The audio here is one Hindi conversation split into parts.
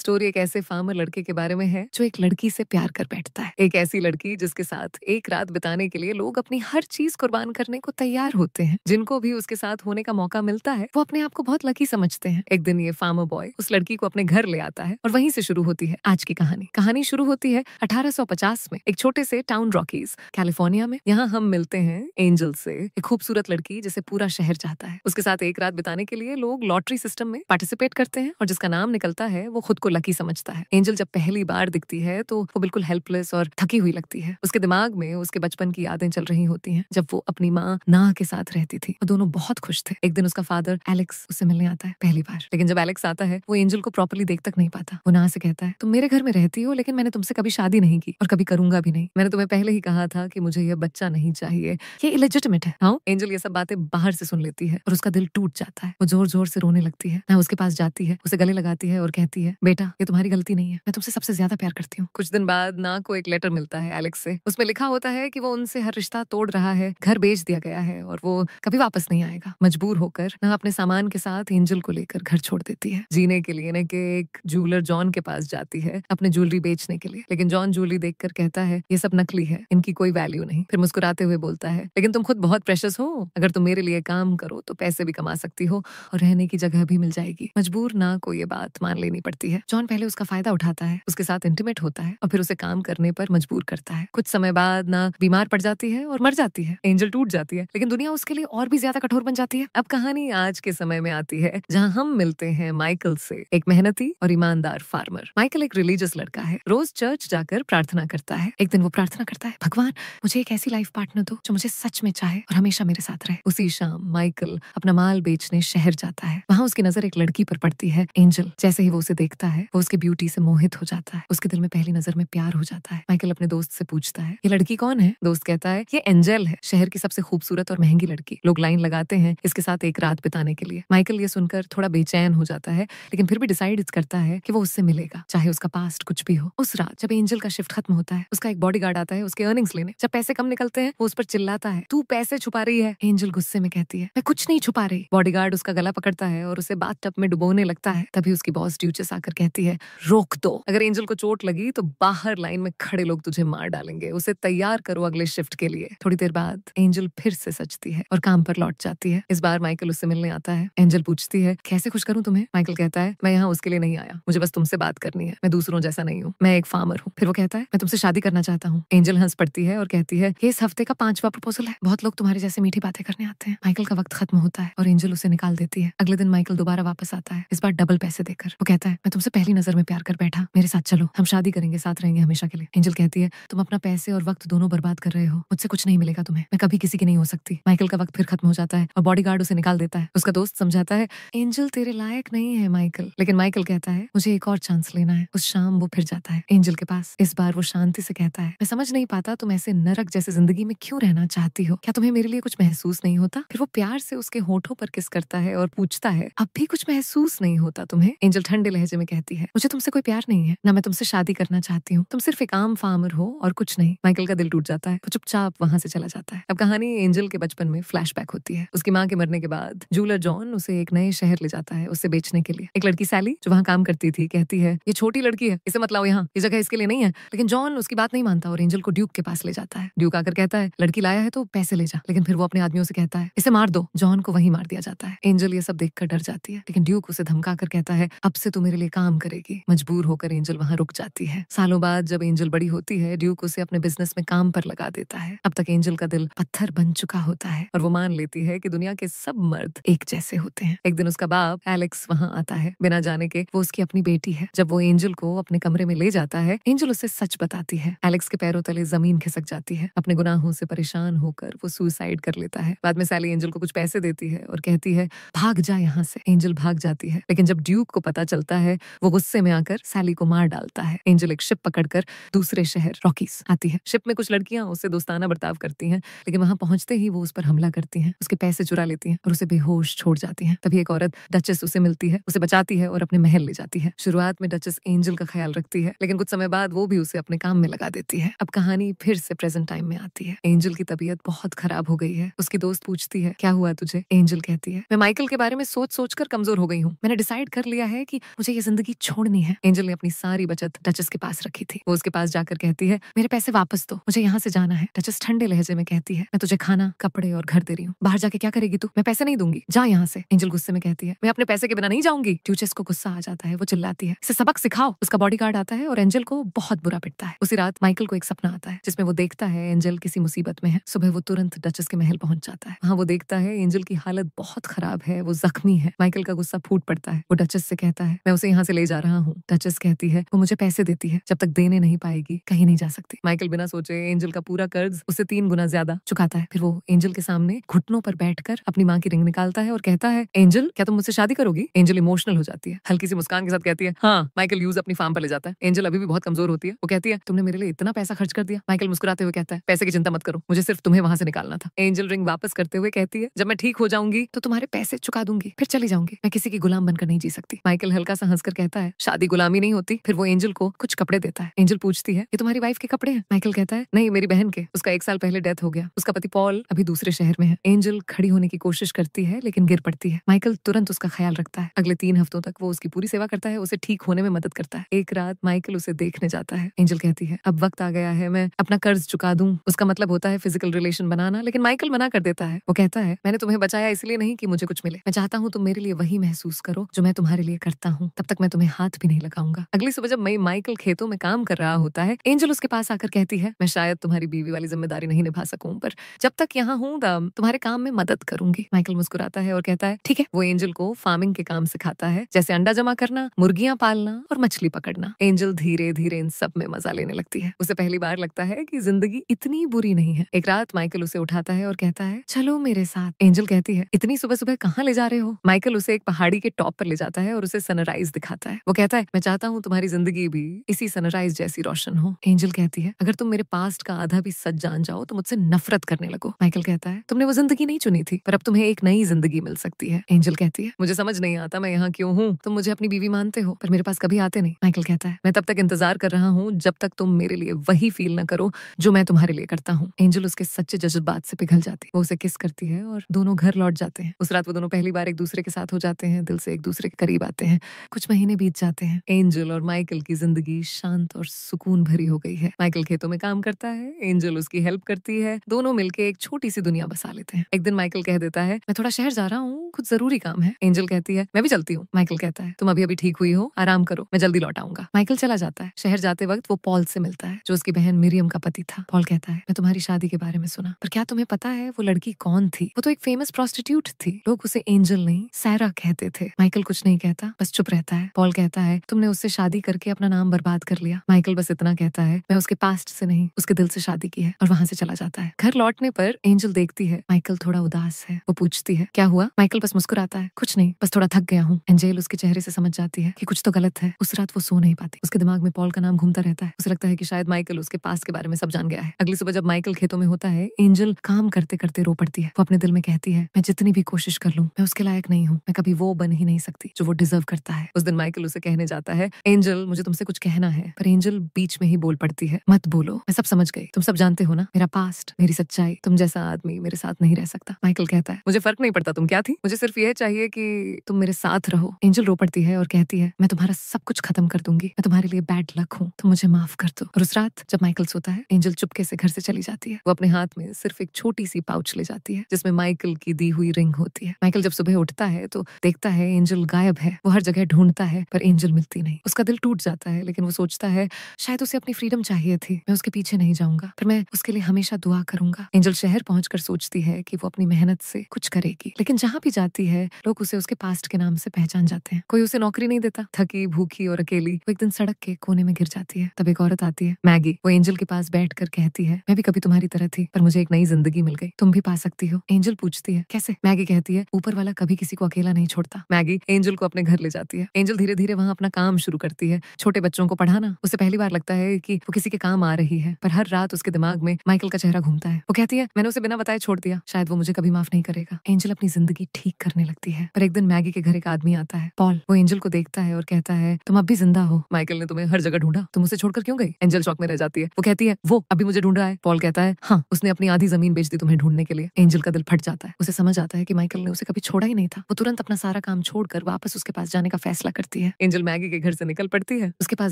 स्टोरी एक ऐसे फार्मर लड़के के बारे में है जो एक लड़की से प्यार कर बैठता है। एक ऐसी लड़की जिसके साथ एक रात बिताने के लिए लोग अपनी हर चीज कुर्बान करने को तैयार होते हैं। जिनको भी उसके साथ होने का मौका मिलता है वो अपने आप को बहुत लकी समझते हैं। एक दिन ये फार्मर बॉय उस लड़की को अपने घर ले आता है और वहीं से शुरू होती है आज की कहानी। कहानी शुरू होती है 1850 में एक छोटे से टाउन रॉकीज कैलिफोर्निया में। यहाँ हम मिलते हैं एंजल से, एक खूबसूरत लड़की जिसे पूरा शहर चाहता है। उसके साथ एक रात बिताने के लिए लोग लॉटरी सिस्टम में पार्टिसिपेट करते हैं और जिसका नाम निकलता है वो खुद को लकी समझता है। एंजल जब पहली बार दिखती है तो वो बिल्कुल हेल्पलेस और थकी हुई लगती है। उसके दिमाग में उसके बचपन की यादें चल रही होती हैं जब वो अपनी माँ ना के साथ रहती थी। वो दोनों बहुत खुश थे। एक दिन उसका फादर एलेक्स उससे मिलने आता है पहली बार, लेकिन जब एलेक्स आता है वो एंजल को प्रॉपर्ली देख तक नहीं पाता। वो ना से कहता है तुम मेरे घर में रहती हो लेकिन मैंने तुमसे कभी शादी नहीं की और कभी करूंगा भी नहीं। मैंने तुम्हें पहले ही कहा था कि मुझे ये बच्चा नहीं चाहिए, ये इलेजिटिमेट है। हाँ, एंजल ये सब बातें बाहर से सुन लेती है और उसका दिल टूट जाता है। वो जोर जोर से रोने लगती है। ना उसके पास जाती है, उसे गले लगाती है और कहती है बेटा ये तुम्हारी गलती नहीं है, मैं तुमसे सबसे ज्यादा प्यार करती हूँ। कुछ दिन बाद ना को एक लेटर मिलता है एलेक्स से। उसमें लिखा होता है कि वो उनसे हर रिश्ता तोड़ रहा है, घर बेच दिया गया है और वो कभी वापस नहीं आएगा। मजबूर होकर ना अपने सामान के साथ एंजल को लेकर घर छोड़ देती है। जीने के लिए ना के एक ज्वेलर जॉन के पास जाती है अपने ज्वेलरी बेचने के लिए, लेकिन जॉन ज्वेलरी देखकर कहता है ये सब नकली है, इनकी कोई वैल्यू नहीं। फिर मुस्कुराते हुए बोलता है लेकिन तुम खुद बहुत प्रेशियस हो, अगर तुम मेरे लिए काम करो तो पैसे भी कमा सकती हो और रहने की जगह भी मिल जाएगी। मजबूर ना को ये बात मान लेनी पड़ती है। जॉन पहले उसका फायदा उठाता है, उसके साथ इंटीमेट होता है और फिर उसे काम करने पर मजबूर करता है। कुछ समय बाद ना बीमार पड़ जाती है और मर जाती है। एंजल टूट जाती है लेकिन दुनिया उसके लिए और भी ज्यादा कठोर बन जाती है। अब कहानी आज के समय में आती है जहाँ हम मिलते हैं माइकल से, एक मेहनती और ईमानदार फार्मर। माइकल एक रिलीजियस लड़का है, रोज चर्च जाकर प्रार्थना करता है। एक दिन वो प्रार्थना करता है भगवान मुझे एक ऐसी लाइफ पार्टनर दो जो मुझे सच में चाहे और हमेशा मेरे साथ रहे। उसी शाम माइकल अपना माल बेचने शहर जाता है। वहाँ उसकी नजर एक लड़की पर पड़ती है, एंजल। जैसे ही वो उसे देखता है वो उसकी ब्यूटी से मोहित हो जाता है। उसके दिल में पहली नजर में प्यार हो जाता है। माइकल अपने दोस्त से पूछता है ये लड़की कौन है? दोस्त कहता है ये एंजल है, शहर की सबसे खूबसूरत और महंगी लड़की। लोग लाइन लगाते हैं इसके साथ एक रात बिताने के लिए। माइकल ये सुनकर थोड़ा बेचैन हो जाता है लेकिन फिर भी डिसाइड करता है कि वो उससे मिलेगा चाहे उसका पास्ट कुछ भी हो। उस रात जब एंजल का शिफ्ट खत्म होता है उसका एक बॉडीगार्ड आता है उसके अर्निंग्स लेने। जब पैसे कम निकलते हैं वो उस पर चिल्लाता है तू पैसे छुपा रही है। एंजल गुस्से में कहती है मैं कुछ नहीं छुपा रही। बॉडीगार्ड उसका गला पकड़ता है और उसे बाथटब में डुबोने लगता है। तभी उसकी बॉस ड्यूचेस आकर कहती है रोक दो, अगर एंजल को चोट लगी तो बाहर लाइन में खड़े लोग तुझे मार डालेंगे, उसे तैयार करो अगले शिफ्ट के लिए। थोड़ी देर बाद एंजल फिर से सजती है और काम पर लौट जाती है। इस बार माइकल उससे मिलने आता है। एंजल पूछती है कैसे खुश करूं तुम्हें? माइकल कहता है मैं यहाँ उसके लिए नहीं आया, मुझे बस तुमसे बात करनी है, मैं दूसरों जैसा नहीं हूँ, मैं एक फार्मर हूँ। फिर वो कहता है मैं तुमसे शादी करना चाहता हूँ। एंजल हंस पड़ती है और कहती है ये इस हफ्ते का 5वां प्रपोजल है, बहुत लोग तुम्हारे जैसे मीठी बातें करने आते हैं। माइकल का वक्त खत्म होता है और एंजल उसे निकाल देती है। अगले दिन माइकल दोबारा वापस आता है, इस बार डबल पैसे देकर। वो कहता है मैं तुमसे पहली नजर में प्यार कर बैठा, मेरे साथ चलो, हम शादी करेंगे, साथ रहेंगे हमेशा के लिए। एंजल कहती है तुम अपना पैसे और वक्त दोनों बर्बाद कर रहे हो, मुझसे कुछ नहीं मिलेगा तुम्हें, मैं कभी किसी की नहीं हो सकती। माइकल का वक्त फिर खत्म हो जाता है और बॉडीगार्ड उसे निकाल देता है। उसका दोस्त समझाता है एंजल तेरे लायक नहीं है माइकल, लेकिन माइकल कहता है मुझे एक और चांस लेना है। उस शाम वो फिर जाता है एंजल के पास। इस बार वो शांति से कहता है मैं समझ नहीं पाता तुम ऐसे नरक जैसे जिंदगी में क्यों रहना चाहती हो, क्या तुम्हें मेरे लिए कुछ महसूस नहीं होता? फिर वो प्यार से उसके होठों पर किस करता है और पूछता है अब भी कुछ महसूस नहीं होता तुम्हें? एंजल ठंडे लहजे में कहती है मुझे तुमसे कोई प्यार नहीं है, ना मैं तुमसे शादी करना चाहती हूँ, तुम सिर्फ एक आम फार्मर हो और कुछ नहीं। माइकल का दिल टूट जाता है, वो चुपचाप वहाँ से चला जाता है। अब कहानी एंजल के बचपन में फ्लैशबैक होती है। उसकी माँ के मरने के बाद ज्वेलर जॉन उसे एक नए शहर ले जाता है उससे बेचने के लिए। एक लड़की सैली जो वहाँ काम करती थी कहती है ये छोटी लड़की है, इसे मत लाओ यहाँ, ये जगह इसके लिए नहीं है। लेकिन जॉन उसकी बात नहीं मानता और एंजल को ड्यूक के पास ले जाता है। ड्यूक आकर कहता है लड़की लाया है तो पैसे ले जा, लेकिन फिर वो अपने आदमियों से कहता है इसे मार दो। जॉन को वहीं मार दिया जाता है। एंजल ये सब देखकर डर जाती है लेकिन ड्यूक उसे धमका कर कहता है अब से तू मेरे लिए काम करेगी। मजबूर होकर एंजल वहाँ रुक जाती है। सालों बाद जब एंजल बड़ी होती है ड्यूक उसे अपने बिजनेस में काम पर लगा देता है। अब तक एंजल का दिल पत्थर बन चुका होता है और वो मान लेती है कि दुनिया के सब मर्द एक जैसे होते हैं। एक दिन उसका बाप एलेक्स वहाँ आता है, बिना जाने के वो उसकी अपनी बेटी है। जब वो एंजल को अपने कमरे में ले जाता है एंजल उसे सच बताती है। एलेक्स के पैरों तले जमीन खिसक जाती है। अपने गुनाहों से परेशान होकर वो सुसाइड कर लेता है। बाद में सैली एंजल को कुछ पैसे देती है और कहती है भाग जा यहाँ से। एंजल भाग जाती है लेकिन जब ड्यूक को पता चलता है वो गुस्से में आकर सैली को मार डालता है। एंजल एक शिप पकड़कर दूसरे शहर रॉकीज आती है। शिप में कुछ लड़कियां उससे दोस्ताना बर्ताव करती हैं लेकिन वहां पहुंचते ही वो उस पर हमला करती हैं, उसके पैसे चुरा लेती हैं और उसे बेहोश छोड़ जाती हैं। तभी एक औरत डचेस उसे मिलती है, उसे बचाती है और अपने महल ले जाती है। शुरुआत में डचेस एंजल का ख्याल रखती है लेकिन कुछ समय बाद वो भी उसे अपने काम में लगा देती है। अब कहानी फिर से प्रेजेंट टाइम में आती है। एंजल की तबीयत बहुत खराब हो गई है। उसकी दोस्त पूछती है क्या हुआ तुझे? एंजल कहती है मैं माइकल के बारे में सोच सोच कर कमजोर हो गई हूँ। मैंने डिसाइड कर लिया है कि मुझे ये जिंदगी जिंदगी छोड़नी है। एंजल ने अपनी सारी बचत डचेस के पास रखी थी। वो उसके पास जाकर कहती है, मेरे पैसे वापस दो, मुझे यहाँ से जाना है। डचेस ठंडे लहजे में कहती है, मैं तुझे खाना, कपड़े और घर दे रही हूँ, बाहर जाके क्या करेगी तू? मैं पैसे नहीं दूंगी, जा यहाँ से। एंजल गुस्से में कहती है, मैं अपने पैसे के बिना नहीं जाऊंगी। ड्यूचेस को गुस्सा आ जाता है, वो चिल्लाती है, इसे सबक सिखाओ। उसका बॉडीगार्ड आता है और एंजल को बहुत बुरा पिटता है। उसी रात माइकल को एक सपना आता है जिसमें वो देखता है एंजल किसी मुसीबत में है। सुबह वो तुरंत डचेस के महल पहुंच जाता है। वहाँ वो देखता है एंजल की हालत बहुत खराब है, वो जख्मी है। माइकल का गुस्सा फूट पड़ता है। वो डचेस से कहता है, मैं उसे यहाँ से ले जा रहा हूँ। डचेस कहती है, वो मुझे पैसे देती है, जब तक देने नहीं पाएगी कहीं नहीं जा सकती। माइकल बिना सोचे एंजल का पूरा कर्ज उससे 3 गुना ज्यादा चुकाता है। फिर वो एंजल के सामने घुटनों पर बैठकर अपनी माँ की रिंग निकालता है और कहता है, एंजल क्या तुम मुझसे शादी करोगी? एंजल इमोशनल हो जाती है, हल्की सी मुस्कान के साथ कहती है, हाँ। माइकल यूज अपनी फार्म पर ले जाता है। एंजल अभी भी बहुत कमजोर होती है। वो कहती है, तुमने मेरे लिए इतना पैसा खर्च कर दिया। माइकल मुस्कुराते हुए कहता है, पैसे की चिंता मत करो, मुझे सिर्फ तुम्हें वहां से निकालना था। एंजल रिंग वापस करते हुए कहती है, जब मैं ठीक हो जाऊंगी तो तुम्हारे पैसे चुका दूंगी, फिर चली जाऊंगी। मैं किसी की गुलाम बनकर नहीं जी सकती। माइकल हल्का सा हंसकर कहता है, शादी गुलामी नहीं होती। फिर वो एंजल को कुछ कपड़े देता है। एंजल पूछती है, ये तुम्हारी वाइफ के कपड़े हैं? माइकल कहता है, नहीं, मेरी बहन के। उसका 1 साल पहले डेथ हो गया। उसका पति पॉल अभी दूसरे शहर में है। एंजल खड़ी होने की कोशिश करती है लेकिन गिर पड़ती है। माइकल तुरंत उसका ख्याल रखता है। अगले 3 हफ्तों तक वो उसकी पूरी सेवा करता है, उसे ठीक होने में मदद करता है। एक रात माइकल उसे देखने जाता है। एंजल कहती है, अब वक्त आ गया है मैं अपना कर्ज चुका दूं। उसका मतलब होता है फिजिकल रिलेशन बनाना, लेकिन माइकल मना कर देता है। वो कहता है, मैंने तुम्हें बचाया इसलिए नहीं कि मुझे कुछ मिले, मैं चाहता हूँ तुम मेरे लिए वही महसूस करो जो मैं तुम्हारे लिए करता हूँ। तब तक मैं तुम्हें हाथ भी नहीं लगाऊंगा। अगली सुबह जब माइकल खेतों में काम कर रहा होता है, एंजल उसके पास आकर कहती है, मैं शायद तुम्हारी बीवी वाली जिम्मेदारी नहीं निभा सकूं, पर जब तक यहाँ हूँ तुम्हारे काम में मदद करूंगी। माइकल मुस्कुराता है और कहता है, ठीक है। वो एंजल को फार्मिंग के काम सिखाता है, जैसे अंडा जमा करना, मुर्गियां पालना और मछली पकड़ना। एंजल धीरे धीरे इन सब में मजा लेने लगती है। उसे पहली बार लगता है कि जिंदगी इतनी बुरी नहीं है। एक रात माइकल उसे उठाता है और कहता है, चलो मेरे साथ। एंजल कहती है, इतनी सुबह सुबह कहाँ ले जा रहे हो? माइकल उसे एक पहाड़ी के टॉप पर ले जाता है और उसे सनराइज दिखाता है। वो कहता है, मैं चाहता हूँ तुम्हारी जिंदगी भी इसी सनराइज जैसी रोशन हो। एंजल कहती है, अगर तुम मेरे पास्ट का आधा भी सच जान जाओ तो मुझसे नफरत करने लगो। माइकल कहता है, तुमने वो जिंदगी नहीं चुनी थी, पर अब तुम्हें एक नई जिंदगी मिल सकती है। एंजल कहती है, मुझे समझ नहीं आता मैं यहाँ क्यों हूँ। तुम मुझे अपनी बीवी मानते हो पर मेरे पास कभी आते नहीं। माइकल कहता है, मैं तब तक इंतजार कर रहा हूँ जब तक तुम मेरे लिए वही फील न करो जो मैं तुम्हारे लिए करता हूँ। एंजल उसके सच्चे जज्बात से पिघल जाती है। वो उसे किस करती है और दोनों घर लौट जाते हैं। उस रात वो दोनों पहली बार एक दूसरे के साथ हो जाते हैं, दिल से एक दूसरे के करीब आते हैं। कुछ महीने बीत जाते हैं। एंजल और माइकल की जिंदगी शांत और सुकून भरी हो गई है। माइकल खेतों में काम करता है, एंजल उसकी हेल्प करती है। दोनों मिलकर एक छोटी सी दुनिया बसा लेते हैं। एक दिन माइकल कह देता है, मैं थोड़ा शहर जा रहा हूँ, कुछ जरूरी काम है। एंजल कहती है, मैं भी चलती हूँ। माइकल कहता है, तुम अभी अभी ठीक हुई हो, आराम करो, मैं जल्दी लौट आऊंगा। माइकल चला जाता है। शहर जाते वक्त वो पॉल से मिलता है, जो उसकी बहन मिरियम का पति था। पॉल कहता है, मैं तुम्हारी शादी के बारे में सुना, पर क्या तुम्हें पता है वो लड़की कौन थी? वो तो एक फेमस प्रोस्टिट्यूट थी। लोग उसे एंजल नहीं सैरा कहते थे। माइकल कुछ नहीं कहता, बस चुप रहता है। पॉल कहता है, तुमने उससे शादी करके अपना नाम बर्बाद कर लिया। माइकल बस इतना कहता है, मैं उसके पास्ट से नहीं उसके दिल से शादी की है, और वहां से चला जाता है। घर लौटने पर एंजल देखती है माइकल थोड़ा उदास है। वो पूछती है, क्या हुआ? माइकल बस मुस्कुराता है, कुछ नहीं, बस थोड़ा थक गया हूँ। एंजल उसके चेहरे से समझ जाती है कि कुछ तो गलत है। उस रात वो सो नहीं पाती। उसके दिमाग में पॉल का नाम घूमता रहता है। उसे लगता है कि शायद माइकल उसके पास्ट के बारे में सब जान गया है। अगली सुबह जब माइकल खेतों में होता है, एंजल काम करते करते रो पड़ती है। वो अपने दिल में कहती है, मैं जितनी भी कोशिश कर लूं, मैं उसके लायक नहीं हूँ। मैं कभी वो बन ही नहीं सकती जो वो डिजर्व करता है। उस दिन माइकल उसे कहने जाता है, एंजल मुझे तुमसे कुछ कहना है। पर एंजल बीच में ही बोल पड़ती है, मत बोलो, मैं सब समझ गई। तुम सब जानते हो ना, मेरा पास्ट, मेरी सच्चाई। तुम जैसा आदमी मेरे साथ नहीं रह सकता। माइकल कहता है, मुझे फर्क नहीं पड़ता तुम क्या थी, मुझे सिर्फ यह चाहिए कि तुम मेरे साथ रहो। एंजल रो पड़ती है और कहती है, मैं तुम्हारा सब कुछ खत्म कर दूंगी, मैं तुम्हारे लिए बैड लक हूँ, तुम मुझे माफ कर दो। और उस रात जब माइकल सोता है, एंजल चुपके से घर से चली जाती है। वो अपने हाथ में सिर्फ एक छोटी सी पाउच ले जाती है जिसमें माइकल की दी हुई रिंग होती है। माइकल जब सुबह उठता है तो देखता है एंजल गायब है। वो हर जगह ढूंढता है पर एंजल मिलती नहीं। उसका दिल टूट जाता है, लेकिन वो सोचता है शायद उसे अपनी फ्रीडम चाहिए थी। मैं उसके पीछे नहीं जाऊंगा, पर मैं उसके लिए हमेशा दुआ करूंगा। एंजल शहर पहुंचकर सोचती है कि वो अपनी मेहनत से कुछ करेगी, लेकिन जहाँ भी जाती है लोग उसे उसके पास्ट के नाम से पहचान जाते हैं। कोई उसे नौकरी नहीं देता। थकी भूखी और अकेली वो एक दिन सड़क के कोने में गिर जाती है। तब एक औरत आती है, मैगी। वो एंजल के पास बैठकर कहती है, मैं भी कभी तुम्हारी तरह थी, पर मुझे एक नई जिंदगी मिल गई, तुम भी पा सकती हो। एंजल पूछती है, कैसे? मैगी कहती है, ऊपर वाला कभी किसी को अकेला नहीं छोड़ता। मैगी एंजल को अपने घर ले जाती है। एंजल धीरे धीरे वहाँ अपना काम शुरू करती है, छोटे बच्चों को पढ़ाना। उसे पहली बार लगता है कि वो किसी के काम आ रही है, पर हर रात उसके दिमाग में माइकल का चेहरा घूमता है। वो कहती है, मैंने उसे बिना बताए छोड़ दिया, शायद वो मुझे कभी माफ नहीं करेगा। एंजल अपनी जिंदगी ठीक करने लगती है, पर एक दिन मैगी के घर एक आदमी आता है, पॉल। वो एंजल को देखता है और कहता है, तुम अब भी जिंदा हो। माइकल ने तुम्हें हर जगह ढूंढा, तुम उसे छोड़कर क्यों गई? एंजल शॉक में रह जाती है। वो कहती है, वो अभी मुझे ढूंढ रहा है। पॉल कहता है, हाँ, उसने अपनी आधी जमीन बेच दी तुम्हें ढूंढने के लिए। एंजल का दिल फट जाता है। उसे समझ आता है कि माइकल ने उसे कभी छोड़ा ही नहीं था। वो तुरंत अपना सारा काम छोड़कर वापस उसके पास जाने का फैसला करती है। उठती है। एंजल मैगी के घर से निकल पड़ती है। उसके पास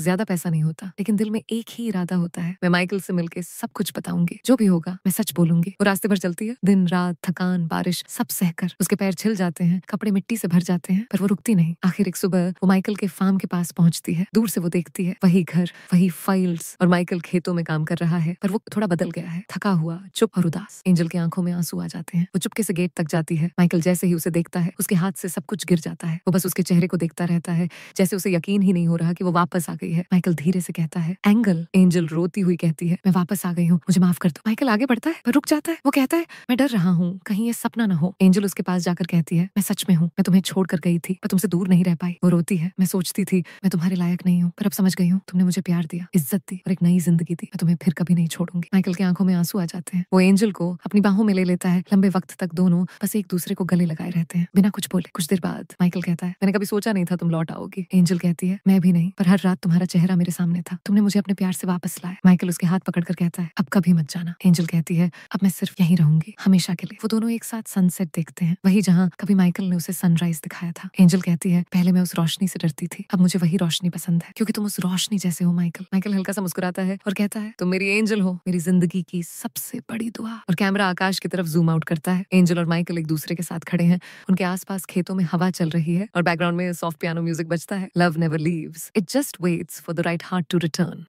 ज्यादा पैसा नहीं होता, लेकिन दिल में एक ही इरादा होता है, मैं माइकल से मिलके सब कुछ बताऊंगी, जो भी होगा मैं सच बोलूंगी। वो रास्ते भर चलती है, दिन रात थकान बारिश सब सहकर। उसके पैर छिल जाते हैं, कपड़े मिट्टी से भर जाते हैं, पर वो रुकती नहीं। आखिर एक सुबह वो माइकल के फार्म के पास पहुंचती है। दूर से वो देखती है, वही घर, वही फाइल्स, और माइकल खेतों में काम कर रहा है, पर वो थोड़ा बदल गया है, थका हुआ, चुप और उदास। एंजल की आंखों में आंसू आ जाते हैं। वो चुपके से गेट तक जाती है। माइकल जैसे ही उसे देखता है, उसके हाथ से सब कुछ गिर जाता है। वो बस उसके चेहरे को देखता रहता है, जैसे उसे यकीन ही नहीं हो रहा कि वो वापस आ गई है। माइकल धीरे से कहता है, एंगल। एंजल रोती हुई कहती है, मैं वापस आ गई हूँ, मुझे माफ कर दो। माइकल आगे बढ़ता है, पर रुक जाता है। वो कहता है, मैं डर रहा हूँ, कहीं ये सपना ना हो। एंजल उसके पास जाकर कहती है, मैं सच में हूँ, मैं तुम्हें छोड़कर गई थी, पर तुमसे दूर नहीं रह पाई। वो रोती है, मैं सोचती थी मैं तुम्हारे लायक नहीं हूँ, पर अब समझ गई हूँ, तुमने मुझे प्यार दिया, इज्जत दी और एक नई जिंदगी दी। मैं तुम्हें फिर कभी नहीं छोड़ूंगी। माइकल की आंखों में आंसू आ जाते हैं। वो एंजल को अपनी बाहों में ले लेता है। लंबे वक्त तक दोनों बस एक दूसरे को गले लगाए रहते हैं, बिना कुछ बोले। कुछ देर बाद माइकल कहता है, मैंने कभी सोचा नहीं था तुम लौट आओगी। एंजल कहती है, मैं भी नहीं, पर हर रात तुम्हारा चेहरा मेरे सामने था, तुमने मुझे अपने प्यार से वापस लाया। माइकल उसके हाथ पकड़कर कहता है, अब कभी मत जाना। एंजल कहती है, अब मैं सिर्फ यहीं रहूंगी, हमेशा के लिए। वो दोनों एक साथ सनसेट देखते हैं, वही जहाँ कभी माइकल ने उसे सनराइज दिखाया था। एंजल कहती है, पहले मैं उस रोशनी से डरती थी, अब मुझे वही रोशनी पसंद है, क्योंकि तुम उस रोशनी जैसे हो माइकल। माइकल हल्का सा मुस्कुराता है और कहता है, तुम मेरी एंजल हो, मेरी जिंदगी की सबसे बड़ी दुआ। और कैमरा आकाश की तरफ जूम आउट करता है। एंजल और माइकल एक दूसरे के साथ खड़े हैं। उनके आसपास खेतों में हवा चल रही है और बैकग्राउंड में सॉफ्ट पियानो म्यूजिक बजता है। Love never leaves, it just waits for the right heart to return.